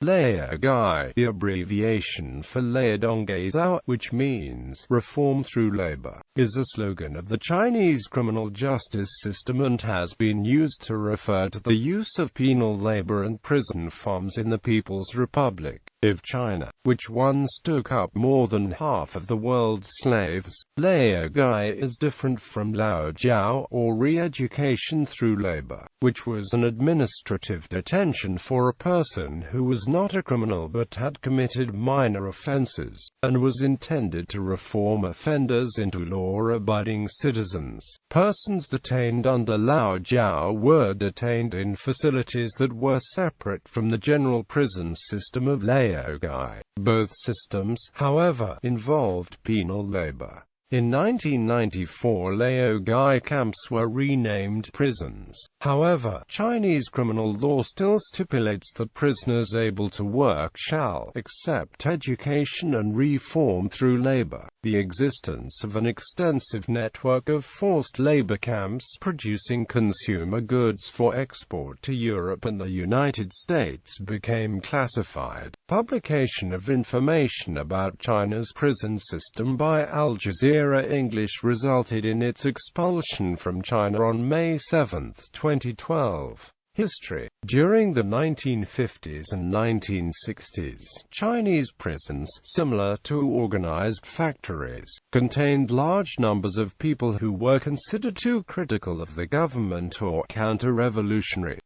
Laogai, the abbreviation for Láodòng Gǎizào, which means reform through labor, is a slogan of the Chinese criminal justice system and has been used to refer to the use of penal labor and prison farms in the People's Republic of China, which once took up more than half of the world's slaves. Laogai is different from laojiao, or re-education through labor, which was an administrative detention for a person who was not a criminal but had committed minor offenses, and was intended to reform offenders into law-abiding citizens. Persons detained under laojiao were detained in facilities that were separate from the general prison system of Laogai. Both systems, however, involved penal labor. In 1994, laogai camps were renamed prisons. However, Chinese criminal law still stipulates that prisoners able to work shall accept education and reform through labor. The existence of an extensive network of forced labor camps producing consumer goods for export to Europe and the United States became classified. Publication of information about China's prison system by Al Jazeera English resulted in its expulsion from China on May 7, 2012. History. During the 1950s and 1960s, Chinese prisons, similar to organized factories, contained large numbers of people who were considered too critical of the government or counter-revolutionary.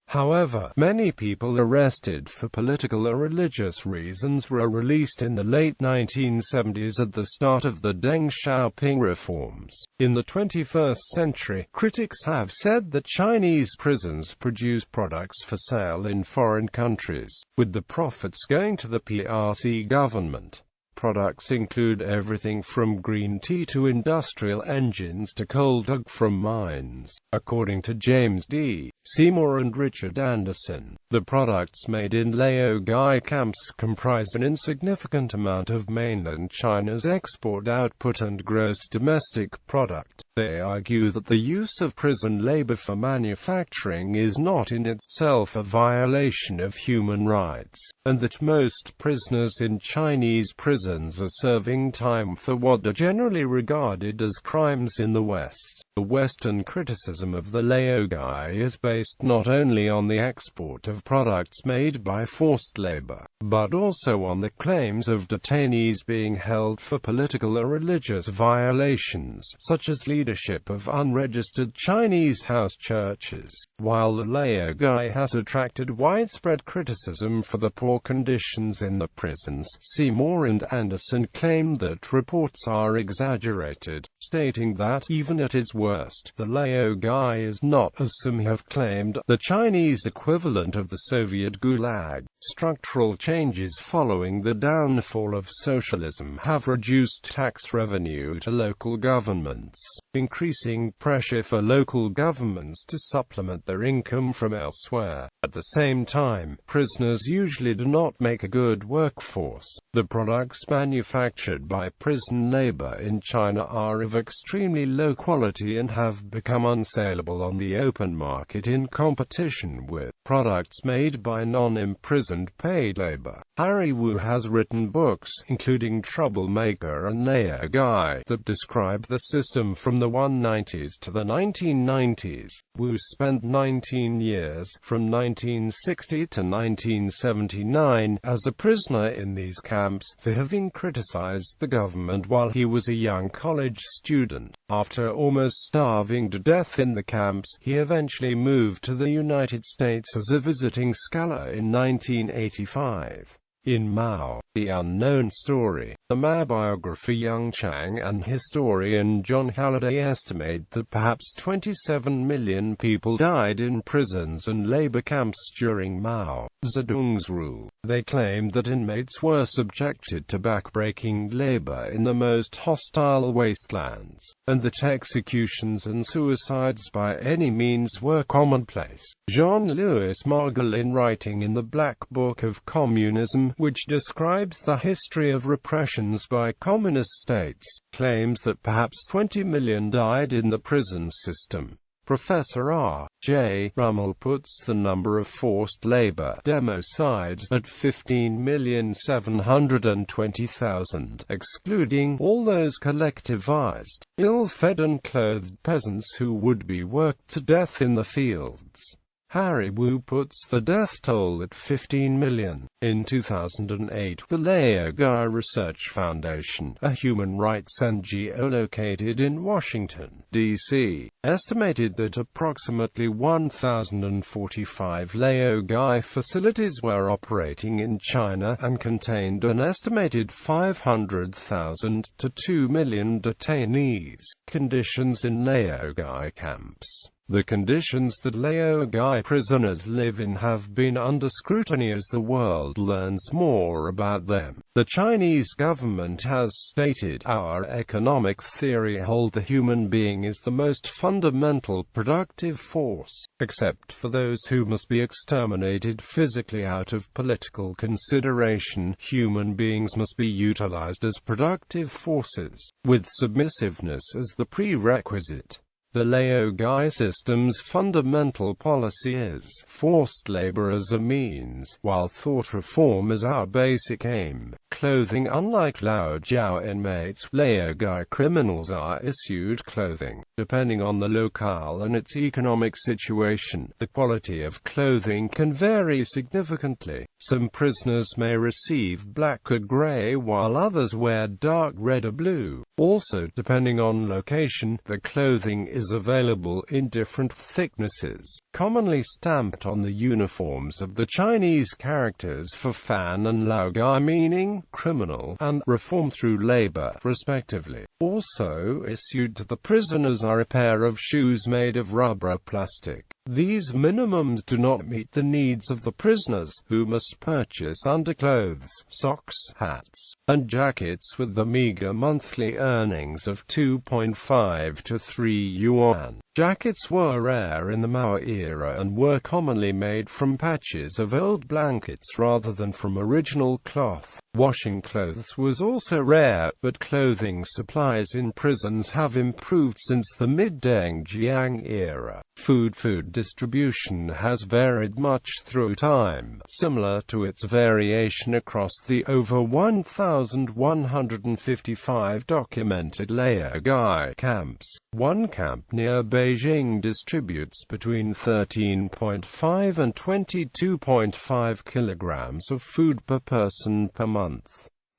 However, many people arrested for political or religious reasons were released in the late 1970s at the start of the Deng Xiaoping reforms. In the 21st century, critics have said that Chinese prisons produce products for sale in foreign countries, with the profits going to the PRC government. Products include everything from green tea to industrial engines to coal dug from mines. According to James D. Seymour and Richard Anderson, the products made in laogai camps comprise an insignificant amount of mainland China's export output and gross domestic product. They argue that the use of prison labor for manufacturing is not in itself a violation of human rights, and that most prisoners in Chinese prisons are serving time for what are generally regarded as crimes in the West. The Western criticism of the laogai is based not only on the export of products made by forced labor, but also on the claims of detainees being held for political or religious violations, such as leadership of unregistered Chinese house churches. While the laogai has attracted widespread criticism for the poor conditions in the prisons, Seymour and Anderson claim that reports are exaggerated, stating that, even at its worst, the laogai is not, as some have claimed, the Chinese equivalent of the Soviet Gulag. Structural changes following the downfall of socialism have reduced tax revenue to local governments, increasing pressure for local governments to supplement their income from elsewhere. At the same time, prisoners usually do not make a good workforce. The products manufactured by prison labor in China are of extremely low quality and have become unsaleable on the open market in competition with products made by non-imprisoned paid labor. Harry Wu has written books, including Troublemaker and Laogai, that describe the system from the 1990s to the 1990s. Wu spent 19 years, from 1960 to 1979, as a prisoner in these camps, for having criticized the government while he was a young college student. After almost starving to death in the camps, he eventually moved to the United States as a visiting scholar in 1985. In Mao, The Unknown Story, the Mao biographer Young Chang and historian John Halliday estimate that perhaps 27 million people died in prisons and labor camps during Mao Zedong's rule. They claimed that inmates were subjected to backbreaking labor in the most hostile wastelands, and that executions and suicides by any means were commonplace. Jean-Louis Margolin, writing in the Black Book of Communism, which describes the history of repressions by communist states, claims that perhaps 20 million died in the prison system. Professor R. J. Rummel puts the number of forced labor democides at 15,720,000, excluding all those collectivized, ill-fed and clothed peasants who would be worked to death in the fields. Harry Wu puts the death toll at 15 million. In 2008, the Laogai Research Foundation, a human rights NGO located in Washington, D.C., estimated that approximately 1,045 Laogai facilities were operating in China and contained an estimated 500,000 to 2 million detainees. Conditions in Laogai camps. The conditions that Laogai prisoners live in have been under scrutiny as the world learns more about them. The Chinese government has stated, "Our economic theory holds the human being is the most fundamental productive force, except for those who must be exterminated physically out of political consideration. Human beings must be utilized as productive forces, with submissiveness as the prerequisite." The Laogai system's fundamental policy is forced labor as a means, while thought reform is our basic aim. Clothing. Unlike laojiao inmates, Laogai criminals are issued clothing. Depending on the locale and its economic situation, the quality of clothing can vary significantly. Some prisoners may receive black or gray while others wear dark red or blue. Also, depending on location, the clothing is available in different thicknesses, commonly stamped on the uniforms of the Chinese characters for fan and laogai, meaning criminal, and reform through labor, respectively. Also issued to the prisoners are a pair of shoes made of rubber or plastic. These minimums do not meet the needs of the prisoners, who must purchase underclothes, socks, hats, and jackets with the meager monthly earnings of 2.5 to 3 yuan. Jackets were rare in the Mao era and were commonly made from patches of old blankets rather than from original cloth. Washing clothes was also rare, but clothing supplies in prisons have improved since the mid-Deng Jiang era. Food distribution has varied much through time, similar to its variation across the over 1,155 documented Laogai camps. One camp near Beijing distributes between 13.5 and 22.5 kilograms of food per person per month.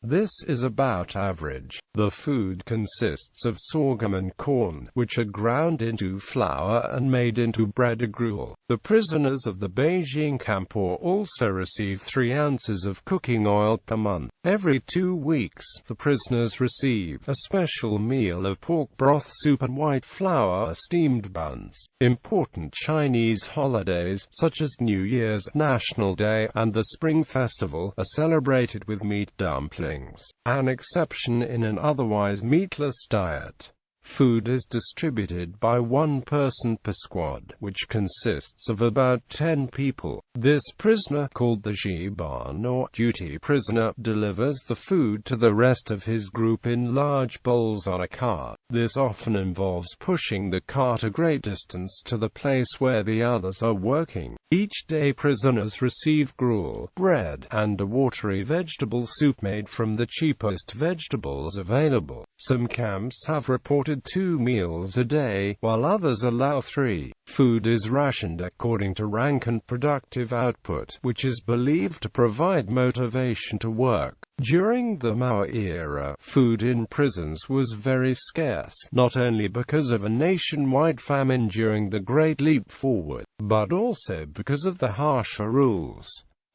This is about average. The food consists of sorghum and corn, which are ground into flour and made into bread or gruel. The prisoners of the Beijing camp also receive 3 ounces of cooking oil per month. Every 2 weeks, the prisoners receive a special meal of pork broth soup and white flour steamed buns. Important Chinese holidays, such as New Year's, National Day, and the Spring Festival, are celebrated with meat dumplings, an exception in an otherwise meatless diet. Food is distributed by 1 person per squad, which consists of about 10 people. This prisoner, called the Jiban or duty prisoner, delivers the food to the rest of his group in large bowls on a cart. This often involves pushing the cart a great distance to the place where the others are working. Each day prisoners receive gruel, bread, and a watery vegetable soup made from the cheapest vegetables available. Some camps have reported 2 meals a day, while others allow 3. Food is rationed according to rank and productive output, which is believed to provide motivation to work. During the Mao era, food in prisons was very scarce, not only because of a nationwide famine during the Great Leap Forward, but also because of the harsher rules.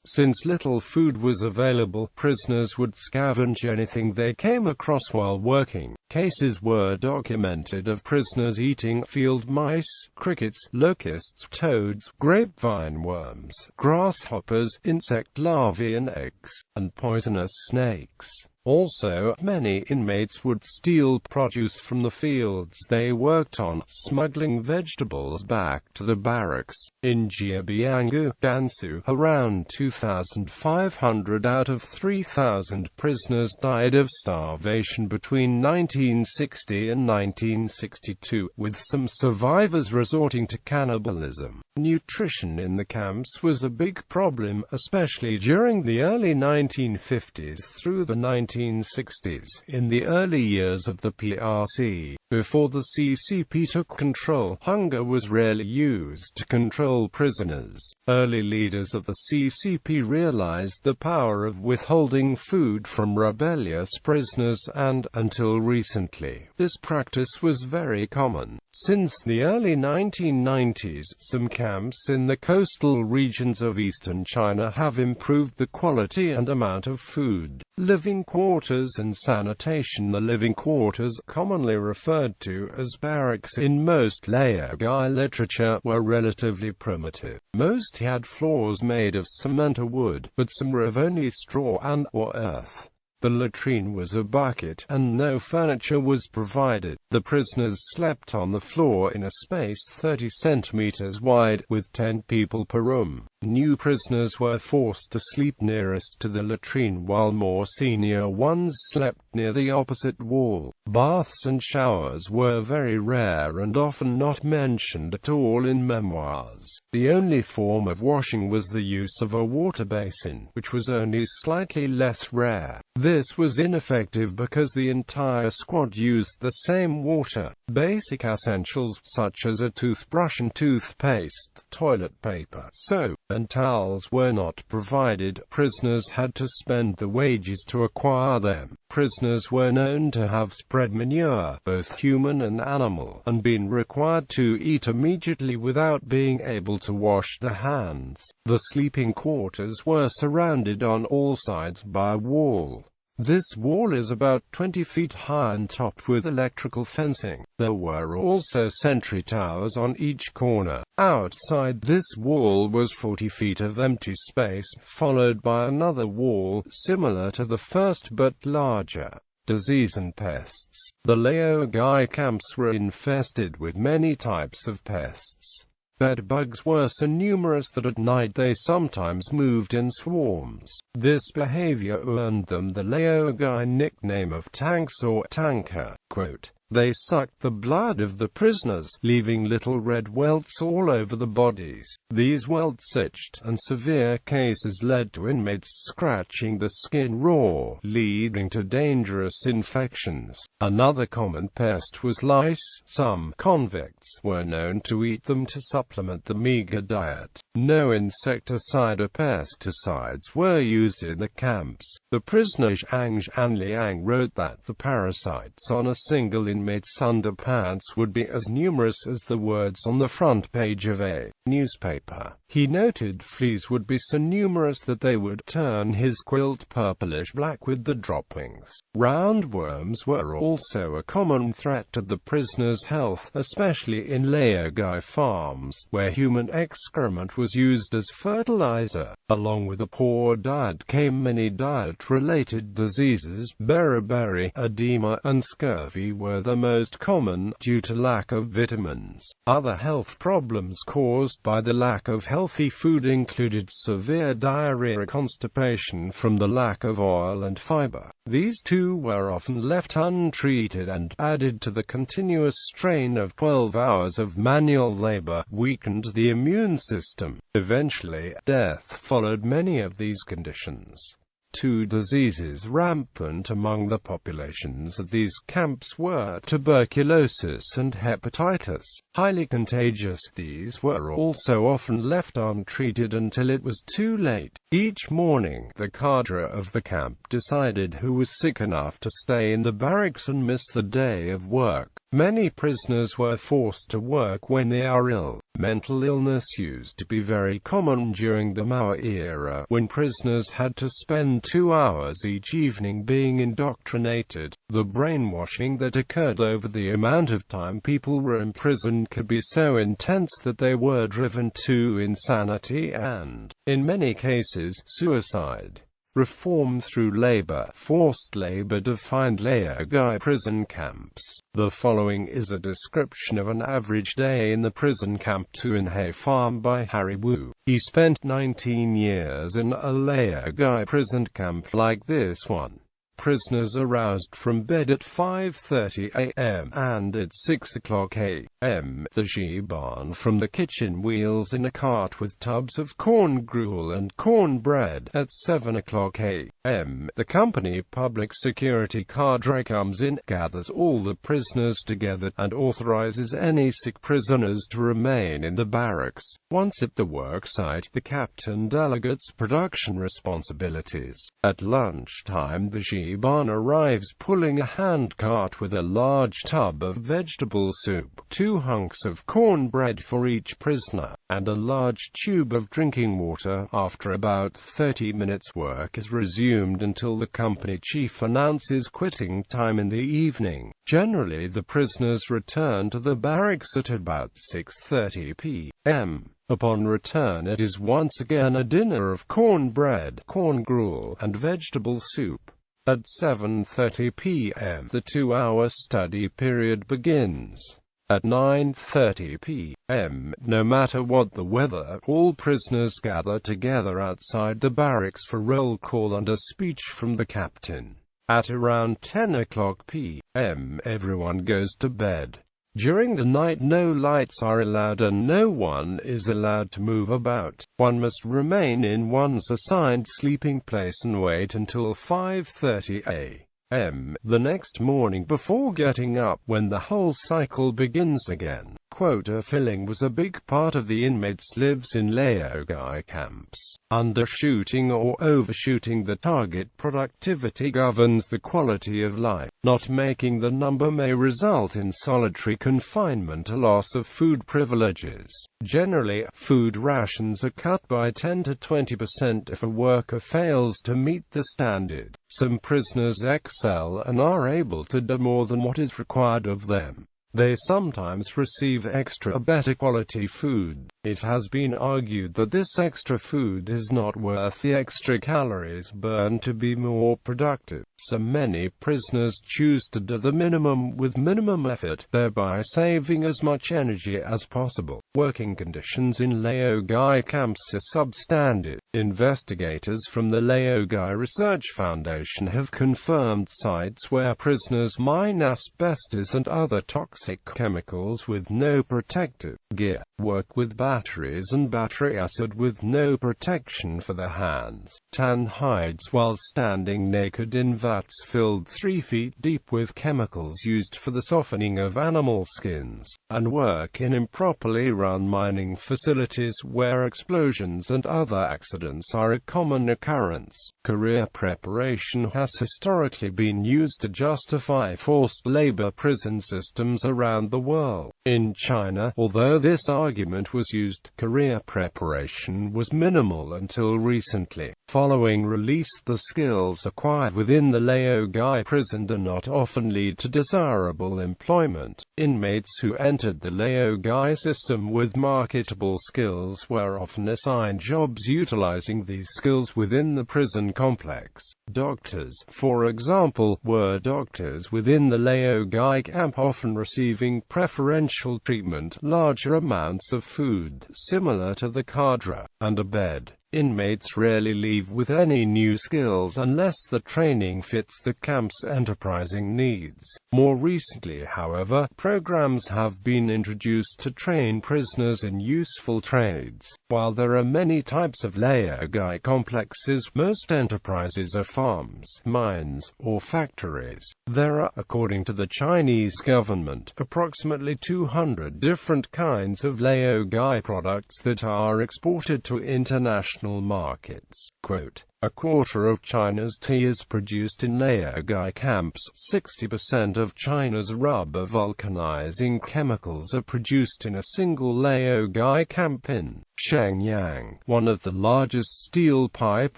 Since little food was available, prisoners would scavenge anything they came across while working. Cases were documented of prisoners eating field mice, crickets, locusts, toads, grapevine worms, grasshoppers, insect larvae and eggs, and poisonous snakes. Also, many inmates would steal produce from the fields they worked on, smuggling vegetables back to the barracks. In Jiabiangu, Gansu, around 2,500 out of 3,000 prisoners died of starvation between 1960 and 1962, with some survivors resorting to cannibalism. Nutrition in the camps was a big problem, especially during the early 1950s through the 1960s. In the early years of the PRC, before the CCP took control, hunger was rarely used to control prisoners. Early leaders of the CCP realized the power of withholding food from rebellious prisoners and, until recently, this practice was very common. Since the early 1990s, some camps in the coastal regions of eastern China have improved the quality and amount of food. Living quarters and sanitation. The living quarters, commonly referred to as barracks in most Laogai literature, were relatively primitive. Most had floors made of cement or wood, but some were of only straw and/or earth. The latrine was a bucket, and no furniture was provided. The prisoners slept on the floor in a space 30 centimeters wide, with 10 people per room. New prisoners were forced to sleep nearest to the latrine, while more senior ones slept near the opposite wall. Baths and showers were very rare and often not mentioned at all in memoirs. The only form of washing was the use of a water basin, which was only slightly less rare. This was ineffective because the entire squad used the same water. Basic essentials such as a toothbrush and toothpaste, toilet paper, soap, and towels were not provided. Prisoners had to spend the wages to acquire them. Prisoners were known to have spread manure, both human and animal, and been required to eat immediately without being able to wash their hands. The sleeping quarters were surrounded on all sides by a wall. This wall is about 20 feet high and topped with electrical fencing. There were also sentry towers on each corner. Outside this wall was 40 feet of empty space, followed by another wall, similar to the first but larger. Disease and pests. The Laogai camps were infested with many types of pests. Bed bugs were so numerous that at night they sometimes moved in swarms. This behavior earned them the Laogai nickname of tanks or tanker. Quote, "They sucked the blood of the prisoners, leaving little red welts all over the bodies. These welts itched, and severe cases led to inmates scratching the skin raw, leading to dangerous infections. Another common pest was lice. Some convicts were known to eat them to supplement the meager diet. No insecticide or pesticides were used in the camps." The prisoner Zhang Zhanliang wrote that the parasites on a single inmate's underpants would be as numerous as the words on the front page of a newspaper. He noted fleas would be so numerous that they would turn his quilt purplish-black with the droppings. Roundworms were also a common threat to the prisoners' health, especially in Laogai farms, where human excrement was used as fertilizer. Along with a poor diet came many diet-related diseases. Beriberi, edema, and scurvy were the most common, due to lack of vitamins. Other health problems caused by the lack of healthy food included severe diarrhea, constipation from the lack of oil and fiber. These too were often left untreated and, added to the continuous strain of 12 hours of manual labor, weakened the immune system. Eventually, death followed many of these conditions. Two diseases rampant among the populations of these camps were tuberculosis and hepatitis. Highly contagious, these were also often left untreated until it was too late. Each morning, the cadre of the camp decided who was sick enough to stay in the barracks and miss the day of work. Many prisoners were forced to work when they are ill. Mental illness used to be very common during the Mao era, when prisoners had to spend 2 hours each evening being indoctrinated. The brainwashing that occurred over the amount of time people were imprisoned could be so intense that they were driven to insanity and, in many cases, suicide. Reform through labor. Forced labor defined laogai prison camps. The following is a description of an average day in the prison camp Tuanhe Farm by Harry Wu. He spent 19 years in a laogai prison camp like this one. Prisoners aroused from bed at 5:30 a.m. and at 6 o'clock a.m. The jiban from the kitchen wheels in a cart with tubs of corn gruel and corn bread. At 7 o'clock a.m. the company public security cadre comes in, gathers all the prisoners together, and authorizes any sick prisoners to remain in the barracks. Once at the work site, the captain delegates production responsibilities. At lunchtime, the jiban arrives pulling a hand cart with a large tub of vegetable soup, 2 hunks of cornbread for each prisoner, and a large tube of drinking water. After about 30 minutes, work is resumed until the company chief announces quitting time in the evening. Generally, the prisoners return to the barracks at about 6:30 p.m. Upon return, it is once again a dinner of cornbread, corn gruel, and vegetable soup. At 7:30 p.m. the 2-hour study period begins. At 9:30 p.m., no matter what the weather, all prisoners gather together outside the barracks for roll call and a speech from the captain. At around 10 o'clock p.m., everyone goes to bed. During the night, no lights are allowed and no one is allowed to move about. One must remain in one's assigned sleeping place and wait until 5:30 a.m. the next morning before getting up, when the whole cycle begins again. Quota filling was a big part of the inmates' lives in laogai camps. Undershooting or overshooting the target productivity governs the quality of life. Not making the number may result in solitary confinement, a loss of food privileges. Generally, food rations are cut by 10 to 20% if a worker fails to meet the standard. Some prisoners excel and are able to do more than what is required of them. They sometimes receive extra, better quality food. It has been argued that this extra food is not worth the extra calories burned to be more productive. So many prisoners choose to do the minimum with minimum effort, thereby saving as much energy as possible. Working conditions in laogai camps are substandard. Investigators from the Laogai Research Foundation have confirmed sites where prisoners mine asbestos and other toxic chemicals with no protective gear, work with batteries and battery acid with no protection for their hands, tan hides while standing naked in vats filled 3 feet deep with chemicals used for the softening of animal skins, and work in improperly run mining facilities where explosions and other accidents are a common occurrence. Career preparation has historically been used to justify forced labor prison systems around the world. In China, although this argument was used, career preparation was minimal until recently. Following release, the skills acquired within the laogai prison do not often lead to desirable employment. Inmates who entered the laogai system with marketable skills were often assigned jobs utilizing these skills within the prison complex. Doctors, for example, were doctors within the laogai camp, often receiving preferential treatment, larger amounts of food, similar to the cadre, and a bed. Inmates rarely leave with any new skills unless the training fits the camp's enterprising needs. More recently, however, programs have been introduced to train prisoners in useful trades. While there are many types of laogai complexes, most enterprises are farms, mines, or factories. There are, according to the Chinese government, approximately 200 different kinds of laogai products that are exported to international markets. Quote, "A quarter of China's tea is produced in laogai camps. 60% of China's rubber vulcanizing chemicals are produced in a single laogai camp in Shenyang. One of the largest steel pipe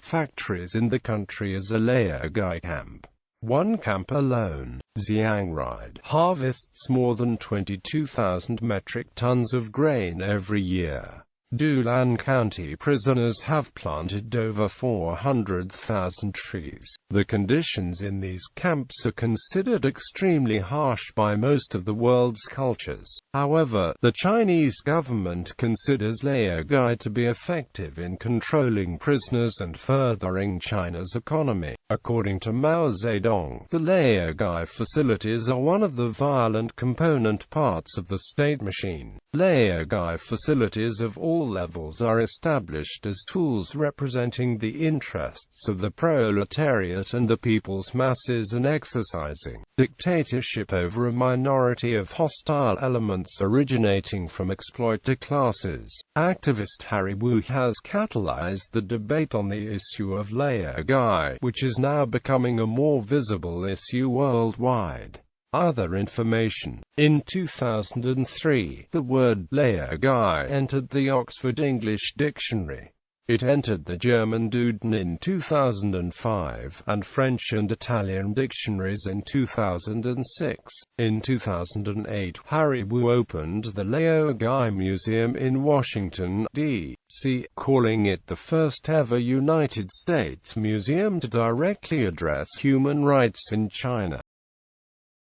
factories in the country is a laogai camp. One camp alone, Xiangride, harvests more than 22,000 metric tons of grain every year. Dulan County prisoners have planted over 400,000 trees. The conditions in these camps are considered extremely harsh by most of the world's cultures. However, the Chinese government considers laogai to be effective in controlling prisoners and furthering China's economy. According to Mao Zedong, the laogai facilities are one of the violent component parts of the state machine. Laogai facilities of all levels are established as tools representing the interests of the proletariat and the people's masses and exercising dictatorship over a minority of hostile elements originating from exploited classes. Activist Harry Wu has catalyzed the debate on the issue of laogai, which is now becoming a more visible issue worldwide. Other information. In 2003, the word laogai entered the Oxford English Dictionary. It entered the German Duden in 2005, and French and Italian dictionaries in 2006. In 2008, Harry Wu opened the Laogai Museum in Washington, D.C., calling it the first ever United States museum to directly address human rights in China.